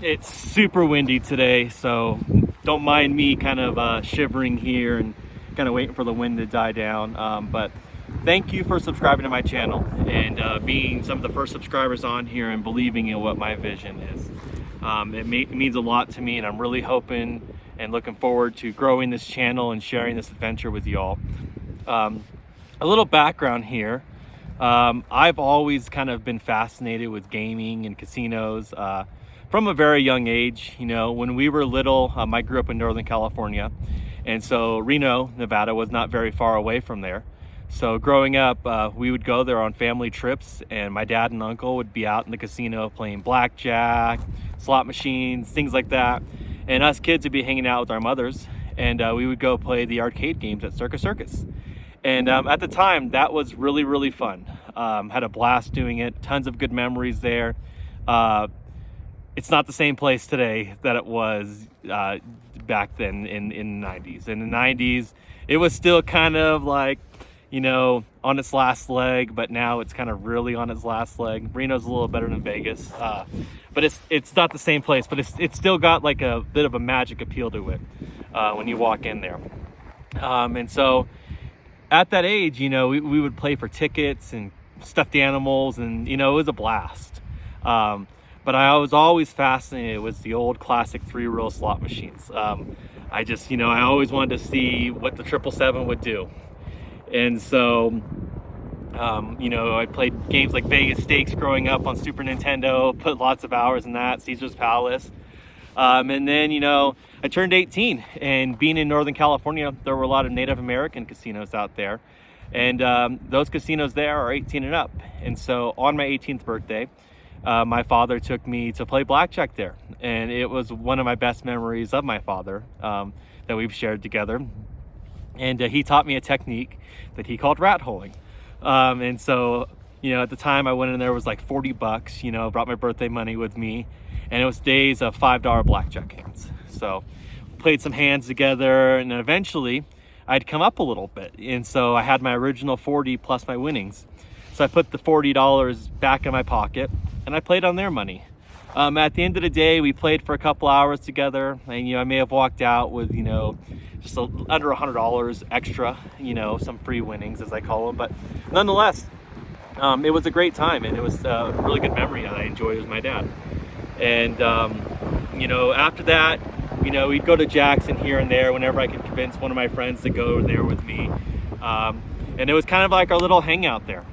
It's super windy today, so don't mind me kind of shivering here and kind of waiting for the wind to die down. But thank you for subscribing to my channel and being some of the first subscribers on here and believing in what my vision is. It means a lot to me, and I'm really hoping and looking forward to growing this channel and sharing this adventure with y'all. A little background here. I've always kind of been fascinated with gaming and casinos from a very young age. You know, when we were little, I grew up in Northern California, and so Reno, Nevada was not very far away from there. So growing up, we would go there on family trips, and my dad and uncle would be out in the casino playing blackjack, slot machines, things like that. And us kids would be hanging out with our mothers, and we would go play the arcade games at Circus. And at the time, that was really, really fun. Had a blast doing it, tons of good memories there. It's not the same place today that it was back then in the 90s. In the 90s, it was still kind of like, you know, on its last leg, but now it's kind of really on its last leg. Reno's a little better than Vegas, but it's not the same place, but it's still got like a bit of a magic appeal to it when you walk in there. And so at that age, you know, we would play for tickets and stuffed animals, and, you know, it was a blast. But I was always fascinated with the old classic 3-roll slot machines. I just, you know, I always wanted to see what the 777 would do. And so, you know, I played games like Vegas Stakes growing up on Super Nintendo, put lots of hours in that, Caesar's Palace. And then, you know, I turned 18, and being in Northern California, there were a lot of Native American casinos out there. And those casinos there are 18 and up. And so on my 18th birthday, my father took me to play blackjack there. And it was one of my best memories of my father that we've shared together. And he taught me a technique that he called rat holing. And so, you know, at the time I went in there, it was like $40, you know, brought my birthday money with me. And it was days of $5 blackjack hands. So played some hands together, and then eventually I'd come up a little bit. And so I had my original 40 plus my winnings. So I put the $40 back in my pocket, and I played on their money. At the end of the day, we played for a couple hours together, and, you know, I may have walked out with, you know, just under $100 extra, you know, some free winnings as I call them. But nonetheless, it was a great time, and it was a really good memory that I enjoyed with my dad. And, you know, after that, you know, we'd go to Jackson here and there whenever I could convince one of my friends to go there with me. And it was kind of like our little hangout there.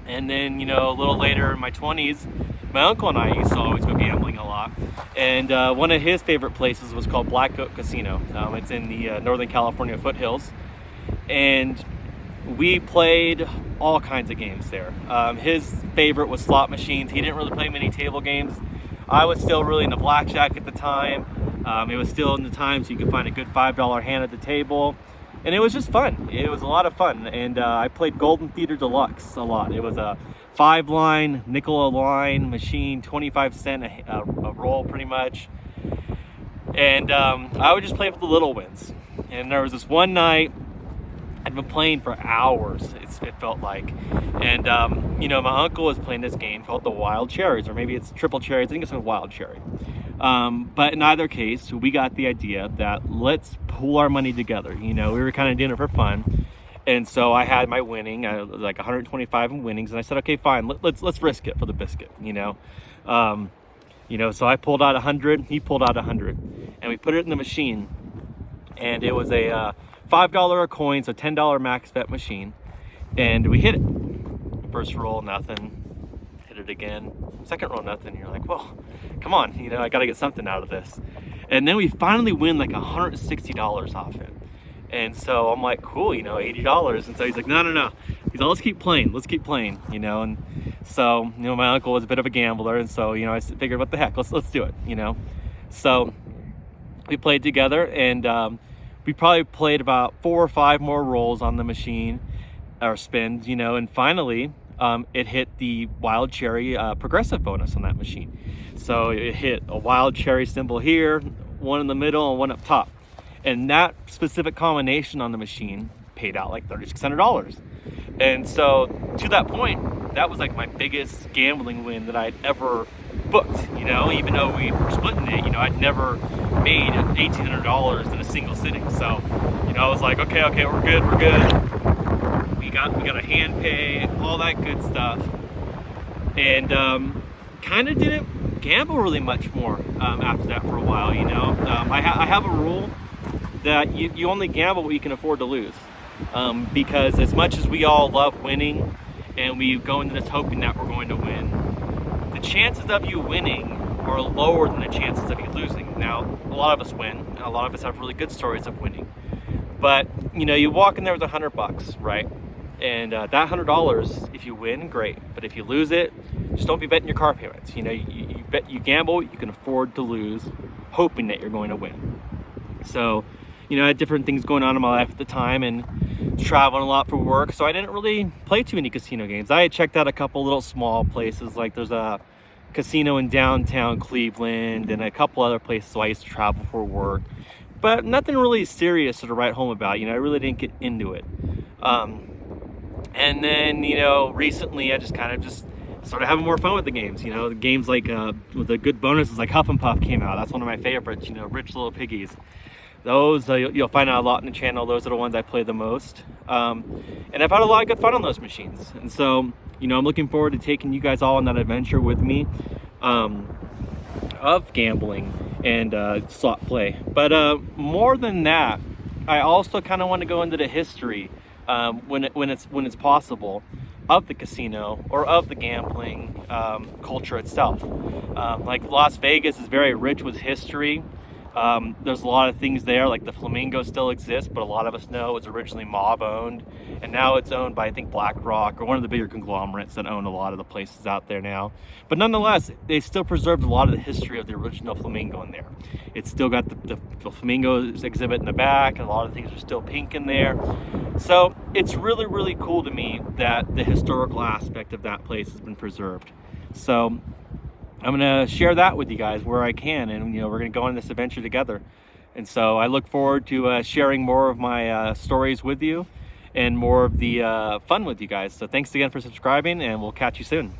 And then, you know, a little later in my 20s, my uncle and I used to always go gambling a lot. And one of his favorite places was called Blackjack Casino. It's in the Northern California foothills. And we played all kinds of games there. His favorite was slot machines. He didn't really play many table games. I was still really into blackjack at the time. It was still in the time so you could find a good $5 hand at the table. And it was just fun. It was a lot of fun. And I played Golden Theater Deluxe a lot. It was a 5-line, nickel a line machine, 25 cent a roll pretty much. And I would just play for the little wins. And there was this one night, I'd been playing for hours, it felt like. And, you know, my uncle was playing this game called the Wild Cherries, or maybe it's Triple Cherries. I think it's called Wild Cherry. But in either case, we got the idea that let's pool our money together. You know, we were kind of doing it for fun. And so I had my winning, like 125 in winnings. And I said, okay, fine, let's risk it for the biscuit, you know. You know, so I pulled out 100, he pulled out 100. And we put it in the machine. And it was a $5 a coin, so $10 max bet machine. And we hit it. First roll, nothing. Hit it again. Second roll, nothing. You're like, well, come on, you know, I gotta get something out of this. And then we finally win like $160 off it. And so I'm like, cool, you know, $80. And so he's like, no. He's like, let's keep playing, you know. And so, you know, my uncle was a bit of a gambler, and so, you know, I figured, what the heck, let's do it, you know. So we played together, and we probably played about 4 or 5 more rolls on the machine, or spins, you know, and finally it hit the Wild Cherry progressive bonus on that machine. So it hit a Wild Cherry symbol here, one in the middle, and one up top. And that specific combination on the machine paid out like $3,600. And so to that point, that was like my biggest gambling win that I'd ever booked, you know, even though we were splitting it. You know, I'd never made $1,800 in a single sitting. So, you know, I was like, okay, we're good. We got a hand pay, all that good stuff. And kind of didn't gamble really much more after that for a while, you know. I have a rule that you only gamble what you can afford to lose. Because as much as we all love winning and we go into this hoping that we're going to win, the chances of you winning are lower than the chances of you losing. Now, a lot of us win, and a lot of us have really good stories of winning. But, you know, you walk in there with $100, right? And that $100, if you win, great. But if you lose it, just don't be betting your car payments. You know, you gamble what you can afford to lose, hoping that you're going to win. So, you know, I had different things going on in my life at the time and traveling a lot for work. So I didn't really play too many casino games. I had checked out a couple little small places, like there's a casino in downtown Cleveland and a couple other places I used to travel for work. But nothing really serious to write home about. You know, I really didn't get into it. And then, you know, recently I just started having more fun with the games. You know, the games like with the good bonuses, like Huff and Puff came out. That's one of my favorites, you know, Rich Little Piggies. Those you'll find out a lot in the channel. Those are the ones I play the most. And I've had a lot of good fun on those machines. And so, you know, I'm looking forward to taking you guys all on that adventure with me of gambling and slot play. But more than that, I also kind of want to go into the history when it's possible of the casino or of the gambling culture itself. Like Las Vegas is very rich with history. There's a lot of things there, like the Flamingo still exists, but a lot of us know it was originally mob owned, and now it's owned by, I think, BlackRock or one of the bigger conglomerates that own a lot of the places out there now. But nonetheless, they still preserved a lot of the history of the original Flamingo in there. It's still got the Flamingo exhibit in the back, and a lot of things are still pink in there. So it's really, really cool to me that the historical aspect of that place has been preserved. So I'm going to share that with you guys where I can, and, you know, we're going to go on this adventure together. And so I look forward to sharing more of my stories with you and more of the fun with you guys. So thanks again for subscribing, and we'll catch you soon.